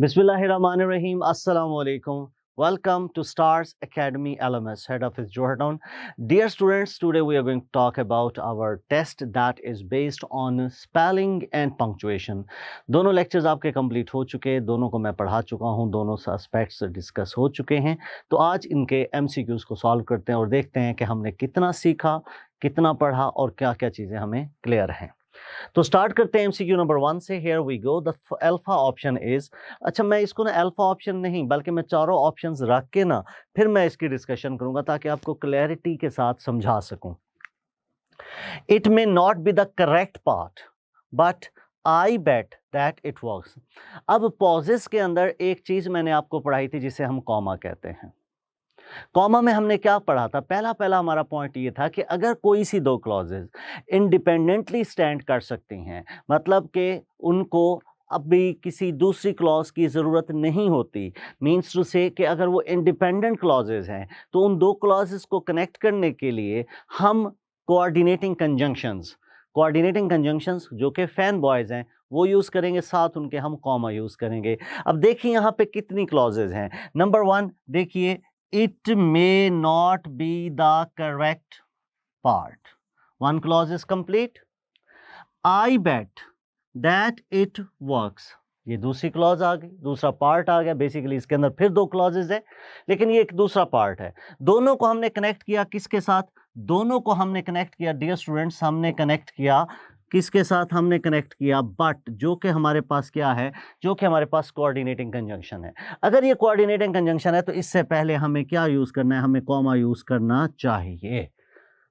Bismillahirrahmanirrahim. Assalamu alaikum. Welcome to Stars Academy LMS, head office Johortown. Dear students, today we are going to talk about our test that is based on spelling and punctuation. दोनों lectures आपके complete हो चुके हैं, दोनों को मैं पढ़ा चुका हूँ, दोनों aspects discuss हो चुके हैं. तो आज इनके MCQs को solve करते हैं और देखते हैं कि हमने कितना सीखा, कितना पढ़ा और क्या-क्या चीज़ें हमें clear हैं. तो स्टार्ट करते हैं एमसीक्यू नंबर 1 से. Here we go. The alpha option is, अच्छा मैं इसको ना अल्फा ऑप्शन नहीं बल्कि मैं चारों ऑप्शंस रख के ना फिर मैं इसकी डिस्कशन करूंगा ताकि आपको क्लैरिटी के साथ समझा सकूं. It may not be the correct part but I bet that it works. अब पॉजेस के अंदर एक चीज मैंने आपको पढ़ाई थी जिसे हम कॉमा कहते हैं. कॉमा में हमने क्या पढ़ा था? पहला हमारा पॉइंट ये था कि अगर कोई सी दो क्लॉजेज इंडिपेंडेंटली स्टैंड कर सकती हैं, मतलब कि उनको अभी किसी दूसरी क्लॉज की ज़रूरत नहीं होती, मीन्स टू से कि अगर वो इंडिपेंडेंट क्लॉजेज हैं तो उन दो क्लॉजेज को कनेक्ट करने के लिए हम कोऑर्डिनेटिंग कंजंक्शंस जो कि फैन बॉयज़ हैं वो यूज़ करेंगे, साथ उनके हम कॉमा यूज़ करेंगे. अब देखिए यहाँ पे कितनी क्लॉजेज हैं. नंबर 1 देखिए, it may not be the correct part. One clause is complete. I bet that it works. ये दूसरी क्लॉज आ गई, दूसरा पार्ट आ गया. बेसिकली इसके अंदर फिर दो क्लॉजेज है लेकिन ये एक दूसरा पार्ट है. दोनों को हमने कनेक्ट किया किसके साथ? दोनों को हमने कनेक्ट किया डियर स्टूडेंट्स, हमने कनेक्ट किया किसके साथ? हमने कनेक्ट किया बट, जो कि हमारे पास क्या है? जो कि हमारे पास कोऑर्डिनेटिंग कंजंक्शन है. अगर ये कोऑर्डिनेटिंग कंजंक्शन है तो इससे पहले हमें क्या यूज़ करना है? हमें कॉमा यूज़ करना चाहिए.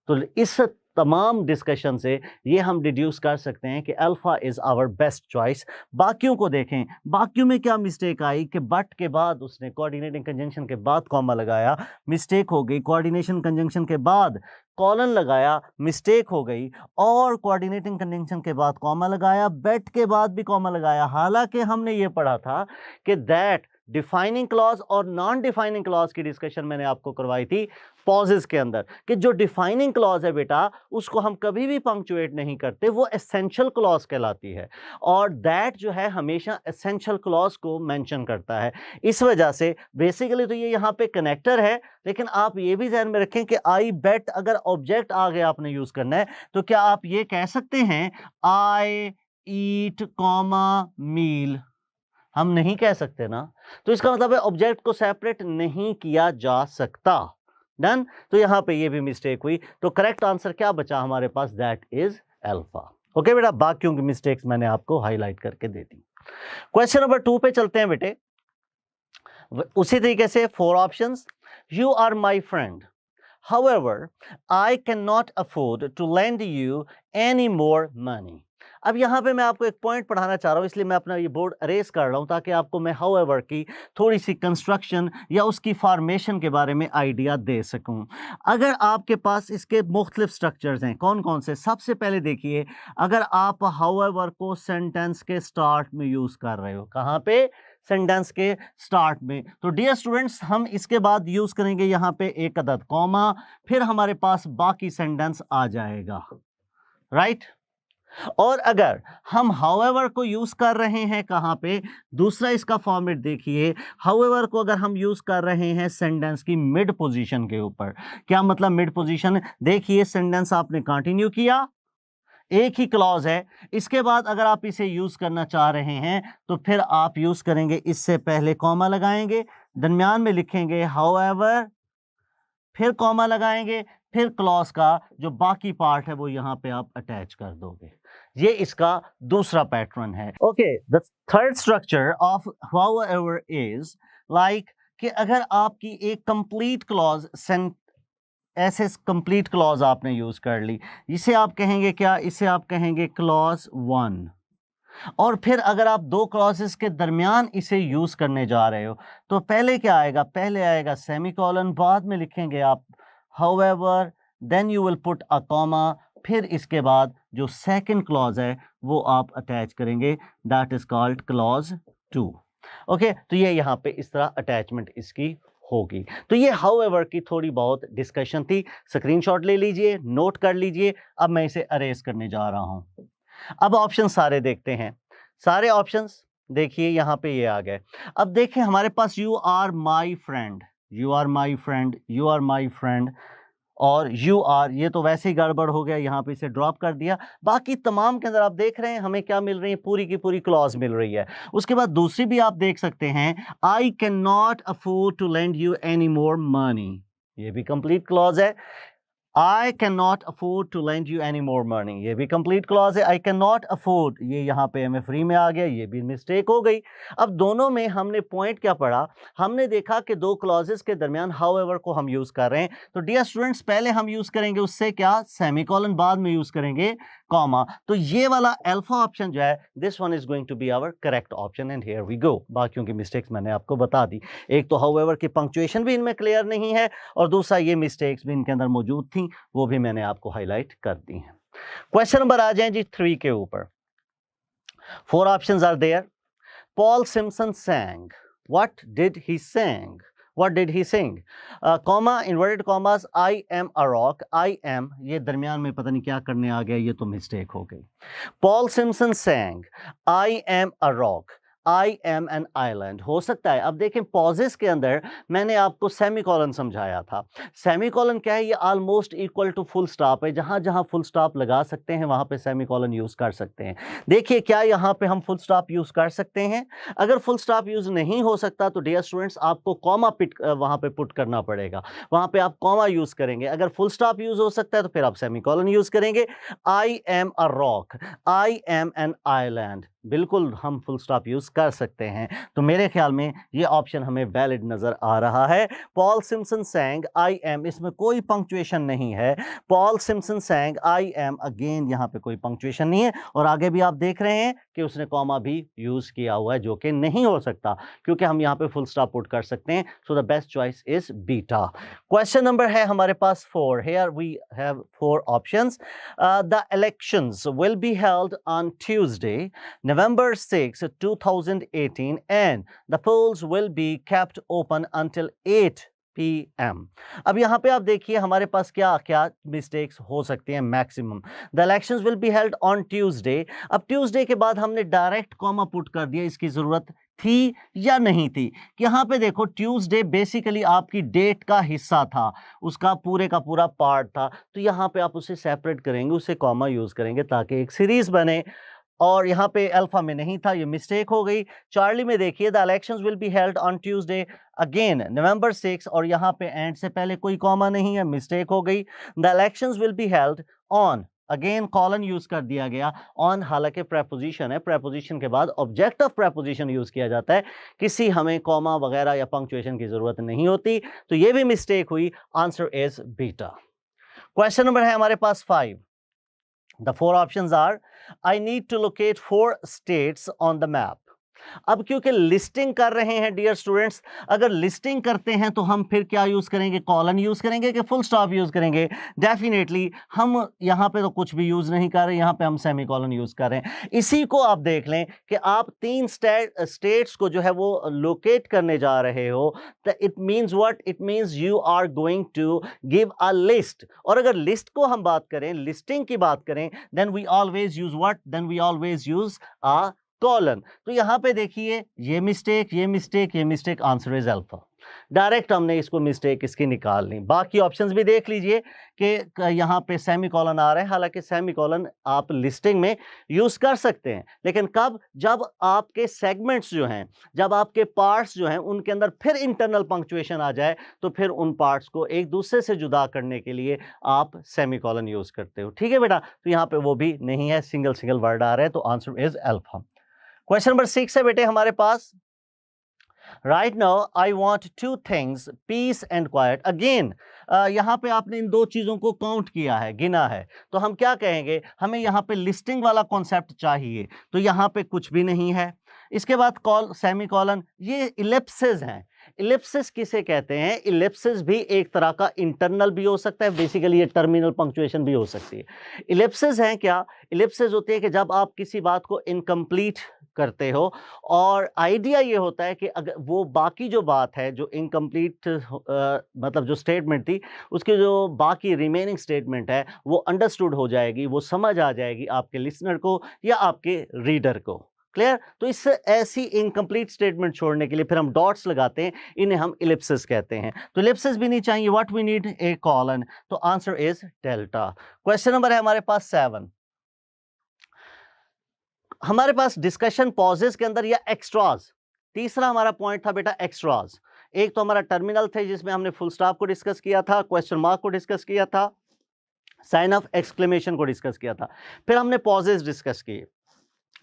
तो इस तमाम डिस्कशन से ये हम डिड्यूस कर सकते हैं कि alpha is our best choice. बाकियों को देखें, बाकियों में क्या मिस्टेक आई कि बट के बाद उसने कोऑर्डिनेटिंग कंजंक्शन के बाद कॉमा लगाया, मिस्टेक हो गई. कोऑर्डिनेशन कंजंक्शन के बाद कॉलन लगाया, मिस्टेक हो गई. और कोऑर्डिनेटिंग कंजंक्शन के बाद कॉमा लगाया, बेट के बाद भी कॉमा लगाया. हालांकि हमने ये पढ़ा था कि दैट डिफाइनिंग क्लॉज और नॉन डिफाइनिंग क्लॉज की डिस्कशन मैंने आपको करवाई थी पॉजेस के अंदर, कि जो डिफाइनिंग क्लॉज है बेटा उसको हम कभी भी पंक्चुएट नहीं करते, वो एसेंशियल क्लॉज कहलाती है. और दैट जो है हमेशा एसेंशियल क्लॉज को मेंशन करता है. इस वजह से बेसिकली तो ये यहाँ पे कनेक्टर है, लेकिन आप ये भी ध्यान में रखें कि आई बेट अगर ऑब्जेक्ट आगे आपने यूज करना है तो क्या आप ये कह सकते हैं आई ईट कॉमा मील? हम नहीं कह सकते ना. तो इसका मतलब है ऑब्जेक्ट को सेपरेट नहीं किया जा सकता. डन. तो यहां पे ये भी मिस्टेक हुई. तो करेक्ट आंसर क्या बचा हमारे पास? That is alpha. ओके बेटा, बाकियों की मिस्टेक्स मैंने आपको हाईलाइट करके दे दी. क्वेश्चन नंबर 2 पे चलते हैं बेटे. उसी तरीके से 4 options. You are my friend, however I cannot afford to lend you any more money. अब यहाँ पे मैं आपको एक पॉइंट पढ़ाना चाह रहा हूँ, इसलिए मैं अपना ये बोर्ड अरेज कर रहा हूँ ताकि आपको मैं however की थोड़ी सी कंस्ट्रक्शन या उसकी फॉर्मेशन के बारे में आइडिया दे सकूँ. अगर आपके पास इसके मुख्तलिफ स्ट्रक्चर्स हैं, कौन कौन से? सबसे पहले देखिए, अगर आप however को सेंटेंस के स्टार्ट में यूज़ कर रहे हो, कहाँ पे? सेंटेंस के स्टार्ट में. तो डियर स्टूडेंट्स, हम इसके बाद यूज़ करेंगे यहाँ पे एक अदद कॉमा, फिर हमारे पास बाकी सेंटेंस आ जाएगा. राइट. और अगर हम however को यूज कर रहे हैं कहां पे? दूसरा इसका फॉर्मेट देखिए, however को अगर हम यूज कर रहे हैं सेंटेंस की मिड पोजीशन के ऊपर. क्या मतलब मिड पोजीशन? देखिए सेंटेंस आपने कंटिन्यू किया, एक ही क्लॉज है, इसके बाद अगर आप इसे यूज करना चाह रहे हैं तो फिर आप यूज करेंगे, इससे पहले कॉमा लगाएंगे, दरमियान में लिखेंगे however, फिर कॉमा लगाएंगे, फिर क्लॉज का जो बाकी पार्ट है वो यहां पे आप अटैच कर दोगे. ये इसका दूसरा पैटर्न है. Okay, the third structure of however is like कि अगर आपकी एक कंप्लीट क्लॉज ऐसे कंप्लीट क्लॉज आपने यूज कर ली, इसे आप कहेंगे क्या? इसे आप कहेंगे क्लॉज 1. और फिर अगर आप दो क्लॉजेस के दरमियान इसे यूज करने जा रहे हो तो पहले क्या आएगा? पहले आएगा सेमीकोलन, बाद में लिखेंगे आप however, then you will put a comma, फिर इसके बाद जो सेकंड क्लॉज है वो आप अटैच करेंगे, that is called clause 2. Okay, तो ये यहाँ पे इस तरह अटैचमेंट इसकी होगी. तो ये however की थोड़ी बहुत डिस्कशन थी. स्क्रीनशॉट ले लीजिए, नोट कर लीजिए. अब मैं इसे अरेज करने जा रहा हूं. अब ऑप्शन सारे देखते हैं. सारे ऑप्शंस देखिए यहाँ पे ये आ गए। अब देखें हमारे पास you are my friend, you are my friend, you are my friend और यू आर, ये तो वैसे ही गड़बड़ हो गया, यहाँ पे इसे ड्रॉप कर दिया। बाकी तमाम के अंदर आप देख रहे हैं हमें क्या मिल रही है, पूरी की पूरी क्लॉज मिल रही है। उसके बाद दूसरी भी आप देख सकते हैं, I can not afford to lend you any more money, ये भी कंप्लीट क्लॉज है। I cannot afford to lend you any more money, ये भी कंप्लीट क्लॉज है। I cannot afford, ये यहाँ पे हमें फ्री में आ गया, ये भी मिस्टेक हो गई। अब दोनों में हमने पॉइंट क्या पढ़ा, हमने देखा कि दो क्लॉजेस के दरमियान however को हम यूज कर रहे हैं। तो डियर स्टूडेंट्स पहले हम यूज करेंगे उससे क्या, सेमीकोलन, बाद में यूज करेंगे कॉमा। तो ये वाला अल्फा ऑप्शन जो है, this one is going to be our correct option and here we go. बाकियों की मिस्टेक्स मैंने आपको बता दी, एक तो however की पंक्चुएशन भी इनमें क्लियर नहीं है और दूसरा ये मिस्टेक्स भी इनके अंदर मौजूद थी, वो भी मैंने आपको हाईलाइट कर दी हैं। क्वेश्चन नंबर आ जाए जी 3 के ऊपर। 4 options are there. Paul Simpson sang, what did he sing? What did he sing? Comma, inverted commas, I am a rock, I am, ये दरमियान में पता नहीं क्या करने आ गया, ये तो मिस्टेक हो गई। Paul Simpson sang, I am a rock, I M an island हो सकता है। अब देखें पॉजेस के अंदर मैंने आपको सेमीकोलन समझाया था। सेमीकोलन क्या है, ये almost equal to full stop है, जहां जहां फुल स्टॉप लगा सकते हैं वहां पे सेमीकोलन यूज कर सकते हैं। देखिए क्या यहां पे हम फुल स्टॉप यूज कर सकते हैं? अगर फुल स्टॉप यूज नहीं हो सकता तो डियर स्टूडेंट्स आपको कॉमा पिट वहां पे पुट करना पड़ेगा, वहां पे आप कॉमा यूज करेंगे। अगर फुल स्टॉप यूज हो सकता है तो फिर आप सेमीकोलन यूज करेंगे। आई am a rock, I M an island, बिल्कुल हम फुल स्टॉप यूज कर सकते हैं। तो मेरे ख्याल में ये ऑप्शन हमें वैलिड नजर आ रहा है। Paul Simpson sang, I am, इसमें कोई पंक्चुएशन नहीं है। Paul Simpson sang, I am, again यहाँ पे कोई पंक्चुएशन नहीं है और आगे भी आप देख रहे हैं कि उसने कॉमा भी यूज किया हुआ है, जो कि नहीं हो सकता क्योंकि हम यहाँ पे फुल स्टॉप पुट कर सकते हैं। So the best choice is beta. Question number है हमारे पास 4। Here we have 4 options. The elections will be held on Tuesday November 6, 2018 and the polls will be kept open until 8 PM. अब यहाँ पे आप देखिए हमारे पास क्या क्या मिस्टेक्स हो सकती हैं maximum. The elections will be held on Tuesday. अब ट्यूसडे के बाद हमने डायरेक्ट कॉमा पुट कर दिया, इसकी जरूरत थी या नहीं थी? यहाँ पे देखो ट्यूसडे बेसिकली आपकी डेट का हिस्सा था, उसका पूरे का पूरा पार्ट था, तो यहाँ पे आप उसे सेपरेट करेंगे, उसे कॉमा यूज करेंगे ताकि एक सीरीज बने। और यहाँ पे अल्फा में नहीं था, ये मिस्टेक हो गई। चार्ली में देखिए the elections will be held on Tuesday again November 6 और यहाँ पे एंड से पहले कोई कॉमा नहीं है, मिस्टेक हो गई। The elections will be held on, again colon use कर दिया गया। ऑन हालांकि प्रेपोजिशन है, प्रेपोजिशन के बाद ऑब्जेक्ट ऑफ प्रेपोजिशन यूज किया जाता है, किसी हमें कॉमा वगैरह या पंक्चुएशन की जरूरत नहीं होती, तो ये भी मिस्टेक हुई। Answer is beta. Question number है हमारे पास 5। The 4 options are, I need to locate 4 states on the map. अब क्योंकि लिस्टिंग कर रहे हैं डियर स्टूडेंट्स, अगर लिस्टिंग करते हैं तो हम फिर क्या यूज करेंगे, कॉलन यूज करेंगे कि फुल स्टॉप यूज करेंगे? डेफिनेटली हम यहाँ पे तो कुछ भी यूज नहीं कर रहे, यहाँ पे हम सेमीकोलन यूज कर रहे हैं। इसी को आप देख लें कि आप 3 स्टेट्स को जो है वो लोकेट करने जा रहे हो, तो it means what, it means you are going to give a list. और अगर लिस्ट को हम बात करें, लिस्टिंग की बात करें, then we always use what, then we always use a colon. तो यहां पे देखिए ये मिस्टेक, ये मिस्टेक, ये mistake, answer is alpha. Direct हमने इसको मिस्टेक इसकी निकाल ली। बाकी ऑप्शंस भी देख लीजिए कि यहाँ पे सेमीकोलन आ रहा है, हालांकि सेमीकोलन आप लिस्टिंग में यूज कर सकते हैं, लेकिन कब, जब आपके सेगमेंट्स जो हैं, जब आपके पार्ट्स जो हैं उनके अंदर फिर इंटरनल पंक्चुएशन आ जाए, तो फिर उन पार्ट्स को एक दूसरे से जुदा करने के लिए आप सेमीकोलन यूज करते हो। ठीक है बेटा, तो यहाँ पे वो भी नहीं है, सिंगल सिंगल वर्ड आ रहा है, तो answer is alpha. Question number 6 है बेटे हमारे पास। Right now I want 2 things, peace and quiet. Again यहाँ पे आपने इन 2 चीजों को काउंट किया है, गिना है, तो हम क्या कहेंगे, हमें यहाँ पे लिस्टिंग वाला कॉन्सेप्ट चाहिए, तो यहाँ पे कुछ भी नहीं है। इसके बाद सेमीकोलन, ये इलिप्सिस हैं। इलिप्सिस किसे कहते हैं? इलिप्सिस भी एक तरह का इंटरनल भी हो सकता है, बेसिकली ये टर्मिनल पंक्चुएशन भी हो सकती है। इलिप्सिस हैं क्या? इलिप्सिस होती है कि जब आप किसी बात को इनकम्प्लीट करते हो, और आइडिया ये होता है कि अगर वो बाकी जो बात है जो इनकम्प्लीट मतलब जो स्टेटमेंट थी, उसकी जो बाकी रिमेनिंग स्टेटमेंट है वो अंडरस्टूड हो जाएगी, वो समझ आ जाएगी आपके लिसनर को या आपके रीडर को। क्लियर? तो इससे ऐसी इनकम्प्लीट स्टेटमेंट छोड़ने के लिए फिर हम डॉट्स लगाते हैं, इन्हें हम इलिप्सिस कहते हैं। तो इलिप्सिस भी नहीं चाहिए, what we need a colon. तो answer is delta. Question number है हमारे पास 7। हमारे पास डिस्कशन पॉजेस के अंदर या एक्स्ट्राज, तीसरा हमारा पॉइंट था बेटा एक्स्ट्राज। एक तो हमारा टर्मिनल थे जिसमें हमने फुल स्टॉप को डिस्कस किया था, क्वेश्चन मार्क को डिस्कस किया था, साइन ऑफ एक्सक्लेमेशन को डिस्कस किया था, फिर हमने पॉजेस डिस्कस किए,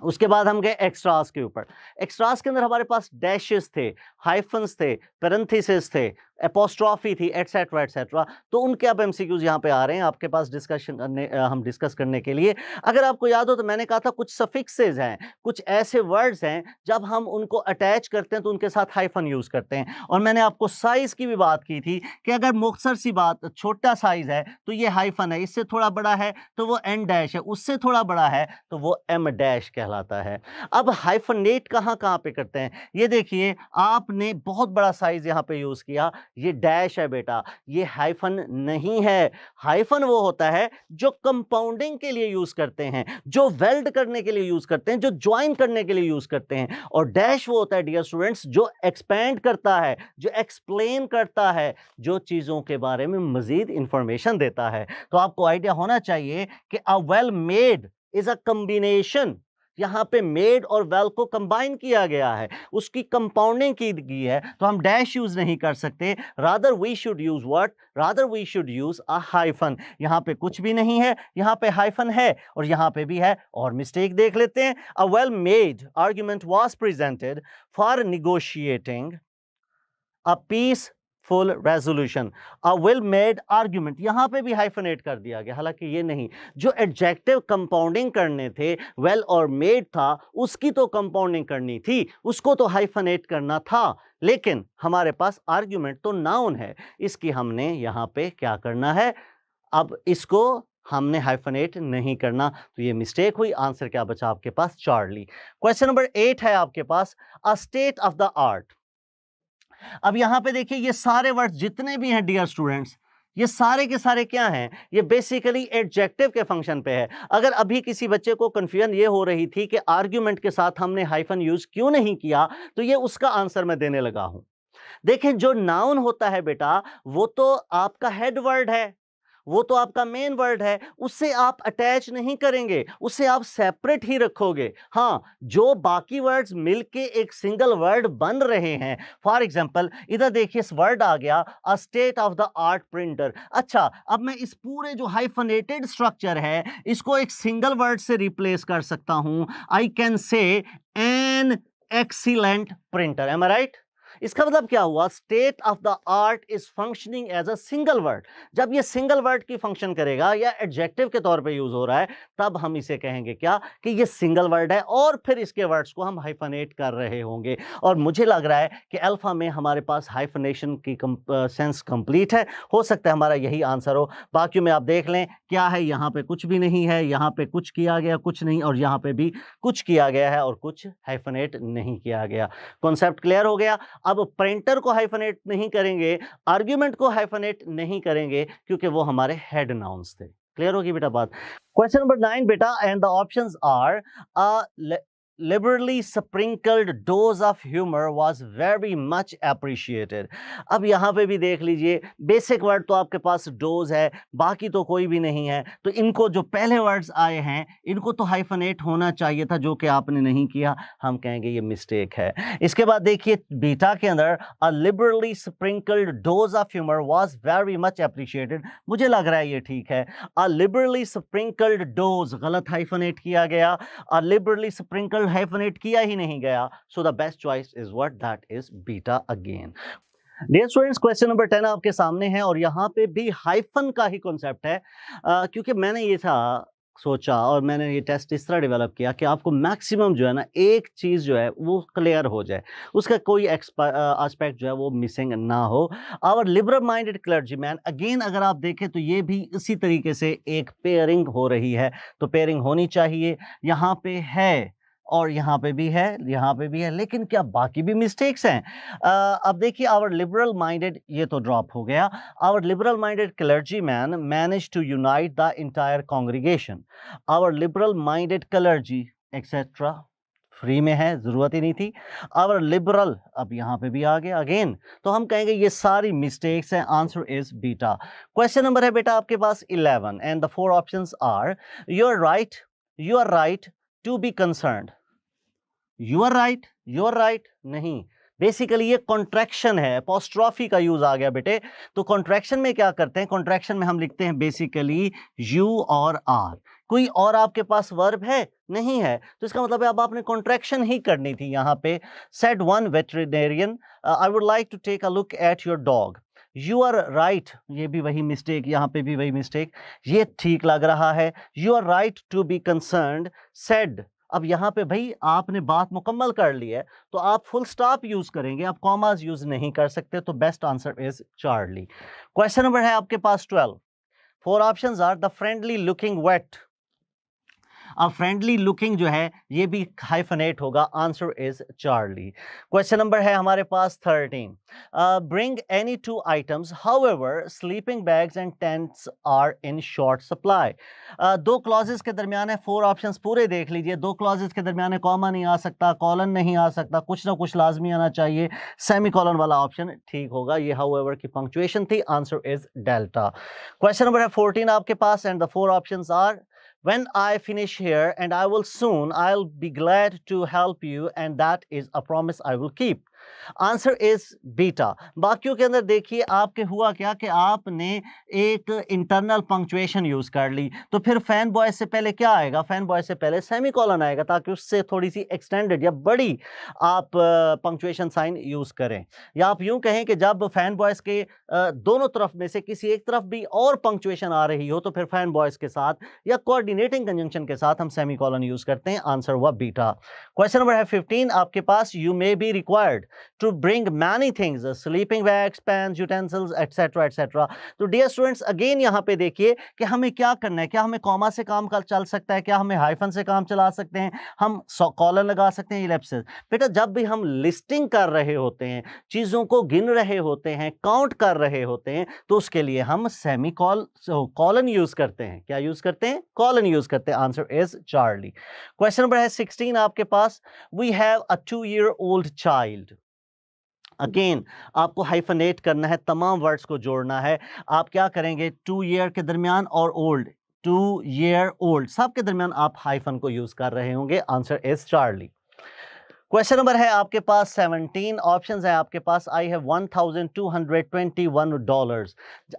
उसके बाद हम गए एक्स्ट्रास के ऊपर। एक्स्ट्रास के अंदर हमारे पास डैशेस थे, हाइफन्स थे, पैरेंथेसिस थे, एपोस्ट्रॉफी थी, एटसेट्रा एटसेट्रा। तो उनके अब एमसीक्यूज यहाँ पे आ रहे हैं आपके पास डिस्कशन करने, हम डिस्कस करने के लिए। अगर आपको याद हो तो मैंने कहा था कुछ सफिक्सेस हैं, कुछ ऐसे वर्ड्स हैं जब हम उनको अटैच करते हैं तो उनके साथ हाइफन यूज करते हैं। और मैंने आपको साइज की भी बात की थी कि अगर मुख्तसर सी बात छोटा साइज है तो ये हाइफन है, इससे थोड़ा बड़ा है तो वो एन डैश है, उससे थोड़ा बड़ा है तो वो एम डैश कहलाता है। अब हाइफनेट कहाँ कहाँ पे करते हैं, ये देखिए आपने बहुत बड़ा साइज यहाँ पे यूज किया, ये डैश है बेटा, ये हाइफन नहीं है। हाइफन वो होता है जो कंपाउंडिंग के लिए यूज करते हैं, जो वेल्ड करने के लिए यूज करते हैं, जो ज्वाइन करने के लिए यूज करते हैं। और डैश वो होता है डियर स्टूडेंट्स जो एक्सपेंड करता है, जो एक्सप्लेन करता है, जो चीजों के बारे में मजीद इंफॉर्मेशन देता है। तो आपको आइडिया होना चाहिए कि अ well made is a combination, यहां पे मेड और वेल को कंबाइन किया गया है, उसकी कंपाउंडिंग की गई है, तो हम डैश यूज नहीं कर सकते, rather we should use what, rather we should use a hyphen. यहां पे कुछ भी नहीं है, यहां पे हाइफन है और यहां पे भी है। और मिस्टेक देख लेते हैं, a well made argument was presented for negotiating a peaceful resolution. A well made argument, यहां पे भी हाइफनेट कर दिया गया, हालांकि ये नहीं। जो एडजेक्टिव कंपाउंडिंग करने थे, वेल और मेड था, उसकी तो कंपाउंडिंग करनी थी, उसको तो हाइफनेट करना था, लेकिन हमारे पास आर्ग्यूमेंट तो नाउन है, इसकी हमने यहां पे क्या करना है, अब इसको हमने हाइफनेट नहीं करना। तो ये मिस्टेक हुई। आंसर क्या बचा आपके पास, चार्ली। क्वेश्चन नंबर 8 है आपके पास, a state of the art. अब यहां पे देखिए ये सारे वर्ड्स जितने भी हैं डियर स्टूडेंट्स, ये सारे के सारे क्या हैं, ये बेसिकली एडजेक्टिव के फंक्शन पे है। अगर अभी किसी बच्चे को कंफ्यूजन ये हो रही थी कि आर्ग्यूमेंट के साथ हमने हाइफन यूज क्यों नहीं किया, तो ये उसका आंसर मैं देने लगा हूं। देखें जो नाउन होता है बेटा, वो तो आपका हेड वर्ड है, वो तो आपका मेन वर्ड है, उससे आप अटैच नहीं करेंगे, उससे आप सेपरेट ही रखोगे। हाँ, जो बाकी वर्ड्स मिलके एक सिंगल वर्ड बन रहे हैं, फॉर एग्जांपल इधर देखिए इस वर्ड आ गया अ state of the art printer. अच्छा, अब मैं इस पूरे जो हाइफनेटेड स्ट्रक्चर है इसको एक सिंगल वर्ड से रिप्लेस कर सकता हूं। I can say an excellent printer, am I right? इसका मतलब क्या हुआ, state of the art is functioning as a single word. जब ये सिंगल वर्ड की फंक्शन करेगा या एडजेक्टिव के तौर पे यूज हो रहा है, तब हम इसे कहेंगे क्या, कि ये सिंगल वर्ड है और फिर इसके वर्ड्स को हम हाइफनेट कर रहे होंगे। और मुझे लग रहा है कि अल्फा में हमारे पास हाइफनेशन की सेंस कंप्लीट है, हो सकता है हमारा यही आंसर हो। बाकी में आप देख लें क्या है, यहाँ पे कुछ भी नहीं है, यहाँ पे कुछ किया गया कुछ नहीं, और यहाँ पे भी कुछ किया गया है और कुछ हाइफनेट नहीं किया गया। कॉन्सेप्ट क्लियर हो गया। अब प्रिंटर को हाइफनेट नहीं करेंगे, आर्ग्यूमेंट को हाइफनेट नहीं करेंगे, क्योंकि वो हमारे हेड नाउन्स थे। क्लियर होगी बेटा बात। क्वेश्चन नंबर 9 बेटा, and the options are a liberally sprinkled dose of humor was very much appreciated। अब यहाँ पे भी देख लीजिए, बेसिक वर्ड तो आपके पास डोज है, बाकी तो कोई भी नहीं है, तो इनको जो पहले वर्ड्स आए हैं इनको तो हाइफनेट होना चाहिए था, जो कि आपने नहीं किया, हम कहेंगे ये मिस्टेक है। इसके बाद देखिए बीटा के अंदर a liberally sprinkled dose of humor was very much appreciated, मुझे लग रहा है ये ठीक है। a liberally sprinkled dose गलत हाइफनेट किया गया, a liberally sprinkled हाइफनेट किया ही नहीं गया, so the best choice is what, that is beta again. Dear students, question number 10 आपके सामने है और यहाँ पे भी हाइफन का ही कॉन्सेप्ट है, क्योंकि मैंने ये था सोचा और मैंने ये टेस्ट इस तरह डेवलप किया कि आपको मैक्सिमम जो है ना एक चीज़ जो है वो क्लियर हो जाए, उसका कोई एस्पेक्ट जो है वो मिसिंग ना हो। Our liberal minded clergyman, again अगर आप देखें तो ये भी इसी तरीके से एक पेयरिंग हो रही है, तो पेयरिंग होनी चाहिए, यहाँ पे है और यहाँ पे भी है, यहाँ पे भी है, लेकिन क्या बाकी भी मिस्टेक्स हैं? अब देखिए आवर लिबरल माइंडेड, ये तो ड्रॉप हो गया। Our liberal minded clergyman manage to unite the entire congregation, our liberal minded clergy etcetera, free में है, ज़रूरत ही नहीं थी। और लिबरल अब यहाँ पे भी आ गया अगेन, तो हम कहेंगे ये सारी मिस्टेक्स हैं, answer is beta. Question number है बेटा आपके पास 11 and the four options are you are right to be concerned. You are right नहीं, बेसिकली ये कॉन्ट्रैक्शन है, अपोस्ट्रोफी का यूज आ गया बेटे। तो कॉन्ट्रैक्शन में क्या करते हैं, कॉन्ट्रैक्शन में हम लिखते हैं बेसिकली यू और आर। कोई और आपके पास वर्ब है नहीं है, तो इसका मतलब है अब आपने कॉन्ट्रैक्शन ही करनी थी यहाँ पे। Said one veterinarian I would like to take a look at your dog. You are right, ये भी वही मिस्टेक, यहाँ पे भी वही मिस्टेक, ये ठीक लग रहा है। You are right to be concerned said, अब यहाँ पे भाई आपने बात मुकम्मल कर ली है तो आप फुल स्टॉप यूज करेंगे, आप कॉमास यूज नहीं कर सकते, तो best answer is Charlie. Question number है आपके पास 12। Four options are the friendly looking vet. अब फ्रेंडली लुकिंग जो है ये भी हाइफनेट होगा, answer is Charlie. Question number है हमारे पास 13। Bring any two items however sleeping bags and tents are in short supply. दो क्लॉजेस के दरमियान है, फोर ऑप्शंस पूरे देख लीजिए, दो क्लॉजेस के दरमियान है, कॉमा नहीं आ सकता, कॉलन नहीं आ सकता, कुछ ना कुछ लाजमी आना चाहिए, सेमी कॉलन वाला ऑप्शन ठीक होगा। ये हाउएवर की पंक्चुएशन थी, answer is delta. Question number है 14 आपके पास and the four options are when I finish here and I will soon, I'll be glad to help you and that is a promise I will keep. Answer is beta. बाकियों के अंदर देखिए आपके हुआ क्या कि आपने एक इंटरनल पंक्चुएशन यूज कर ली, तो फिर फैन बॉय से पहले क्या आएगा, फैन बॉय से पहले सेमीकोलन आएगा, ताकि उससे थोड़ी सी एक्सटेंडेड या बड़ी आप पंक्चुएशन साइन यूज करें। या आप यूं कहें कि जब फैन बॉयज के दोनों तरफ में से किसी एक तरफ भी और पंक्चुएशन आ रही हो तो फिर फैन बॉयज के साथ या कोऑर्डिनेटिंग कंजंक्शन के साथ हम सेमीकोलन यूज करते हैं, आंसर हुआ बीटा। क्वेश्चन नंबर है 15 आपके पास, you may be required to bring many things, sleeping bags, pens, utensils, etc etc। तो डियर स्टूडेंट्स अगेन यहाँ पे देखिए कि हमें क्या करना है, क्या हमें कॉमा से काम चल सकता है, क्या हमें हाइफन से काम चला सकते हैं, हम कॉलन लगा सकते हैं, इलिप्सिस। बेटा जब भी हम लिस्टिंग कर रहे होते हैं, चीज़ों को गिन रहे होते हैं, काउंट कर रहे होते हैं, तो उसके लिए हम सेमी कॉलन यूज करते हैं। क्या यूज करते हैं, कॉलन यूज करते हैं, answer is Charlie. Question number है 16 आपके पास, we have a 2-year-old child. Again आपको हाइफनेट करना है, तमाम वर्ड्स को जोड़ना है। आप क्या करेंगे, 2 ईयर के दरमियान और ओल्ड, 2 ईयर ओल्ड सब के दरमियान आप हाइफन को यूज कर रहे होंगे, answer is Charlie. Question number है आपके पास 17, ऑप्शंस है आपके पास, आई हैव $1,221।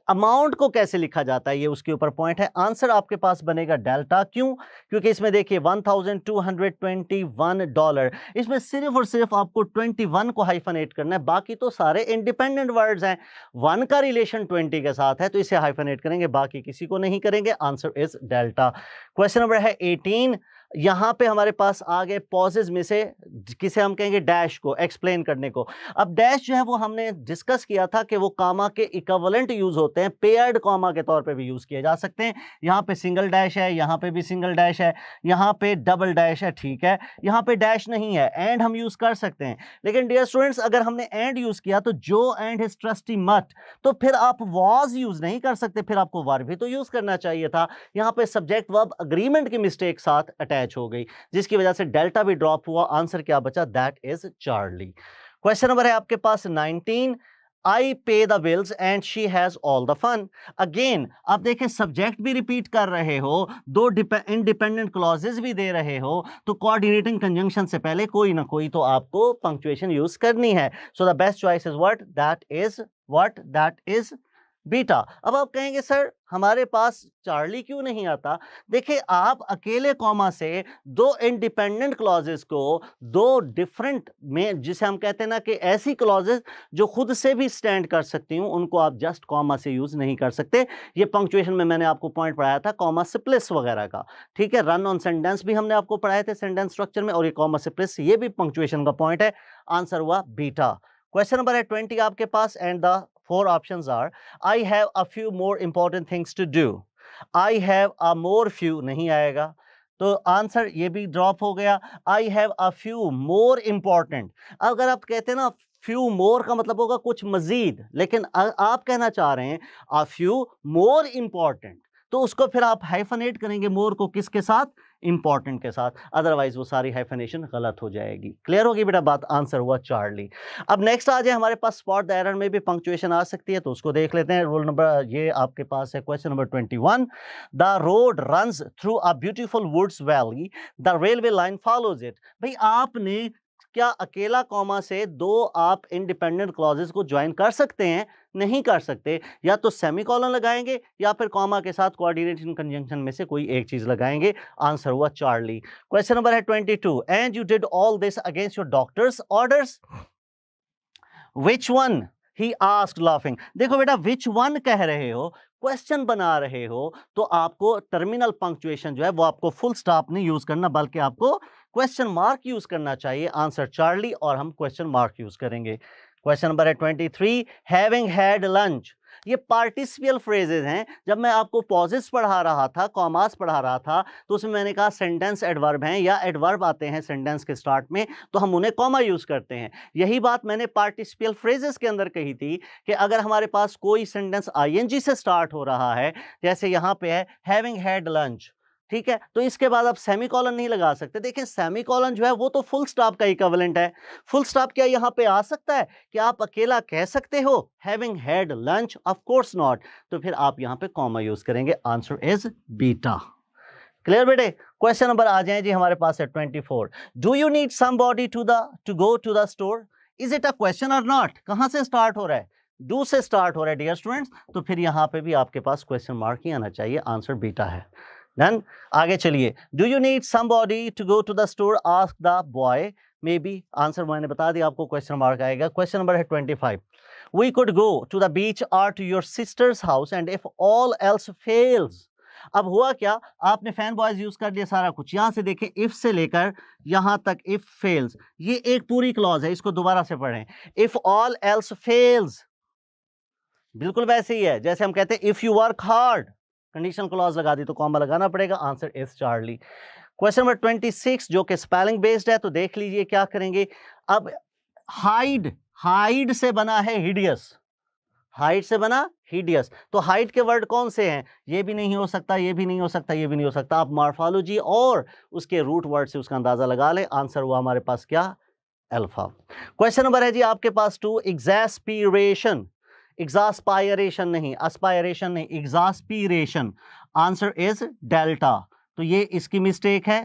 अमाउंट को कैसे लिखा जाता है ये उसके ऊपर पॉइंट है, आंसर आपके पास बनेगा डेल्टा। क्यों, क्योंकि इसमें देखिए $1,221, इसमें सिर्फ और सिर्फ आपको 21 को हाइफनेट करना है, बाकी तो सारे इंडिपेंडेंट वर्ड्स हैं। 1 का रिलेशन 20 के साथ है तो इसे हाइफनेट करेंगे, बाकी किसी को नहीं करेंगे, answer is delta. Question number है 18, यहां पे हमारे पास आ गए पॉजेज में से किसे हम कहेंगे, डैश को एक्सप्लेन करने को। अब डैश जो है वो हमने डिस्कस किया था कि वो कामा के इक्विवेलेंट यूज होते हैं, पेयर्ड कामा के तौर पे भी यूज किए जा सकते हैं। यहां पे सिंगल डैश है, यहां पे भी सिंगल डैश है, यहां पे डबल डैश है, ठीक है, यहां पे डैश नहीं है, एंड हम यूज कर सकते हैं। लेकिन डियर स्टूडेंट्स अगर हमने एंड यूज किया तो जो एंड हिज ट्रस्टी मट, तो फिर आप वाज यूज नहीं कर सकते, फिर आपको वर्ब भी तो यूज करना चाहिए था। यहां पे सब्जेक्ट वर्ब अग्रीमेंट की मिस्टेक साथ अटैच हो गई, जिसकी वजह से डेल्टा भी ड्रॉप हुआ, आंसर क्या बचा, that is Charlie. Question number है आपके पास 19, I pay the bills and she has all the fun। Again आप देखें सब्जेक्ट भी रिपीट कर रहे हो, दो इंडिपेंडेंट क्लॉजेस भी दे रहे हो, तो कोऑर्डिनेटिंग कंजंक्शन से पहले कोई ना कोई तो आपको पंक्चुएशन यूज करनी है। सो the best choice is what, that is beta. अब आप कहेंगे सर हमारे पास चार्ली क्यों नहीं आता। देखिए आप अकेले कॉमा से दो इंडिपेंडेंट क्लॉजेस को, दो डिफरेंट में, जिसे हम कहते हैं ना कि ऐसी क्लॉजेस जो खुद से भी स्टैंड कर सकती हूं, उनको आप जस्ट कॉमा से यूज नहीं कर सकते। ये पंक्चुएशन में मैंने आपको पॉइंट पढ़ाया था कॉमा सिप्लिस वगैरह का, ठीक है, रन ऑन सेंटेंस भी हमने आपको पढ़ाए थे सेंटेंस स्ट्रक्चर में, और ये कॉमा सिप्लिस ये भी पंक्चुएशन का पॉइंट है, आंसर हुआ बीटा। क्वेश्चन नंबर है 20 आपके पास and the four options are, I have a few more important things to do। I have a more few नहीं आएगा, तो आंसर ये भी ड्रॉप हो गया। I have a few more important, अगर आप कहते हैं ना few more का मतलब होगा कुछ मजीद, लेकिन आप कहना चाह रहे हैं a few more important, तो उसको फिर आप हाइफनेट करेंगे मोर को किसके साथ, इंपॉर्टेंट के साथ, अदरवाइज वो सारी हाइफनेशन गलत हो जाएगी। क्लियर होगी बेटा बात, आंसर हुआ चार्ली। अब नेक्स्ट आ जाए हमारे पास स्पॉट द एरर में भी पंक्चुएशन आ सकती है, तो उसको देख लेते हैं। रोल नंबर ये आपके पास है question number 21। The road runs through a beautiful woods valley, the railway line follows it. भाई आपने क्या अकेला कॉमा से दो आप इंडिपेंडेंट क्लॉजेस को ज्वाइन कर सकते हैं? नहीं कर सकते, या तो सेमीकोलन लगाएंगे या फिर कॉमा के साथ कोऑर्डिनेशन कंजंक्शन में से कोई एक चीज लगाएंगे। आंसर हुआ चार्ली। क्वेश्चन नंबर है 22। And you did all this against your doctors orders, which one he asked laughing. देखो बेटा विच वन कह रहे हो, क्वेश्चन बना रहे हो, तो आपको टर्मिनल पंक्चुएशन जो है वो आपको फुल स्टॉप नहीं यूज करना, बल्कि आपको क्वेश्चन मार्क यूज करना चाहिए। आंसर चार्ली, और हम क्वेश्चन मार्क यूज करेंगे। क्वेश्चन नंबर है 23। हैविंग हैड लंच, ये पार्टिसिपियल फ्रेजेस हैं। जब मैं आपको पॉजेस पढ़ा रहा था, कॉमास पढ़ा रहा था, तो उसमें मैंने कहा सेंटेंस एडवर्ब हैं या एडवर्ब आते हैं सेंटेंस के स्टार्ट में, तो हम उन्हें कॉमा यूज करते हैं। यही बात मैंने पार्टिसिपियल फ्रेजेस के अंदर कही थी कि अगर हमारे पास कोई सेंटेंस आईएनजी से स्टार्ट हो रहा है, जैसे यहां पे है हैविंग हैड लंच, ठीक है, तो इसके बाद आप सेमीकोलन नहीं लगा सकते। देखें सेमीकोलन जो है वो तो फुल स्टॉप का इक्विवेलेंट है। फुल स्टॉप क्या यहां पे आ सकता है कि आप अकेला कह सकते हो having had lunch? Of course not. तो फिर आप यहां पे कॉमा यूज करेंगे। Answer is beta. क्लियर बेटे? क्वेश्चन नंबर आ जाए जी हमारे पास है 24। Do you need somebody to go to the store? Is it a question और नॉट? कहां से स्टार्ट हो रहा है? डू से स्टार्ट हो रहा है डियर स्टूडेंट्स, तो फिर यहां पे भी आपके पास क्वेश्चन मार्क ही आना चाहिए। आंसर बीटा है। डन। आगे चलिए। Do you need somebody to go to the store, ask the boy. May be answer मैंने बता दिया आपको, क्वेश्चन मार्क आएगा। क्वेश्चन नंबर है 25। We could go to the beach or to your sister's house and if all else fails. अब हुआ क्या, आपने फैन बॉयज यूज कर दिया सारा कुछ। यहां से देखें इफ से लेकर यहां तक इफ फेल्स, ये एक पूरी क्लॉज है, इसको दोबारा से पढ़ें। इफ ऑल एल्स फेल्स, बिल्कुल वैसे ही है जैसे हम कहते हैं if you work hard, conditional clause लगा दी तो कॉमा लगाना पड़ेगा। Answer is Charlie. Question number 26 जो कि स्पेलिंग बेस्ड है, तो देख लीजिए क्या करेंगे। अब हाइड, हाइड से बना है हिडियस, हाइड से बना हिडियस, तो हाइड के वर्ड कौन से हैं? ये भी नहीं हो सकता, ये भी नहीं हो सकता, ये भी नहीं हो सकता। आप मॉर्फोलॉजी और उसके रूट वर्ड से उसका अंदाजा लगा लें। आंसर हुआ हमारे पास क्या? अल्फा। क्वेश्चन नंबर है जी आपके पास 2। एग्जास्पिरेशन, एग्जास्पायरेशन नहीं, एस्पायरेशन नहीं, एग्जास्पिरेशन। Answer is delta. तो ये इसकी मिस्टेक है,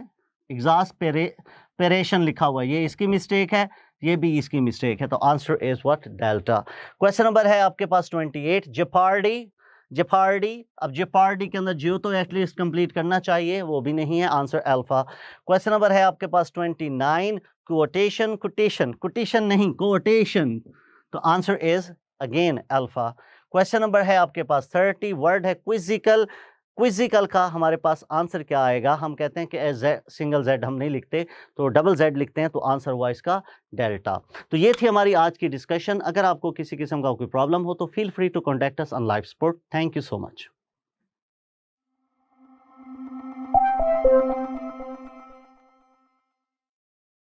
एग्जास्पिरेशन लिखा हुआ है, ये इसकी मिस्टेक है, ये भी इसकी मिस्टेक है। तो answer is what? Delta. Question number है आपके पास 28। जेपार्डी, जेपार्डी, अब जेपार्डी के अंदर जियो तो एटलीस्ट कंप्लीट करना चाहिए, वो भी नहीं है। Answer alpha. क्वेश्चन नंबर है आपके पास 29। कोटेशन, कोटेशन, कोटेशन नहीं, कोटेशन, तो answer is again alpha. Question number है आपके पास 30। वर्ड है क्विजिकल, क्विजिकल का हमारे पास आंसर क्या आएगा? हम कहते हैं कि सिंगल जेड हम नहीं लिखते, तो डबल जेड लिखते हैं, तो आंसर हुआ इसका डेल्टा। तो ये थी हमारी आज की डिस्कशन। अगर आपको किसी किस्म का कोई प्रॉब्लम हो तो feel free to contact us on live support. Thank you so much.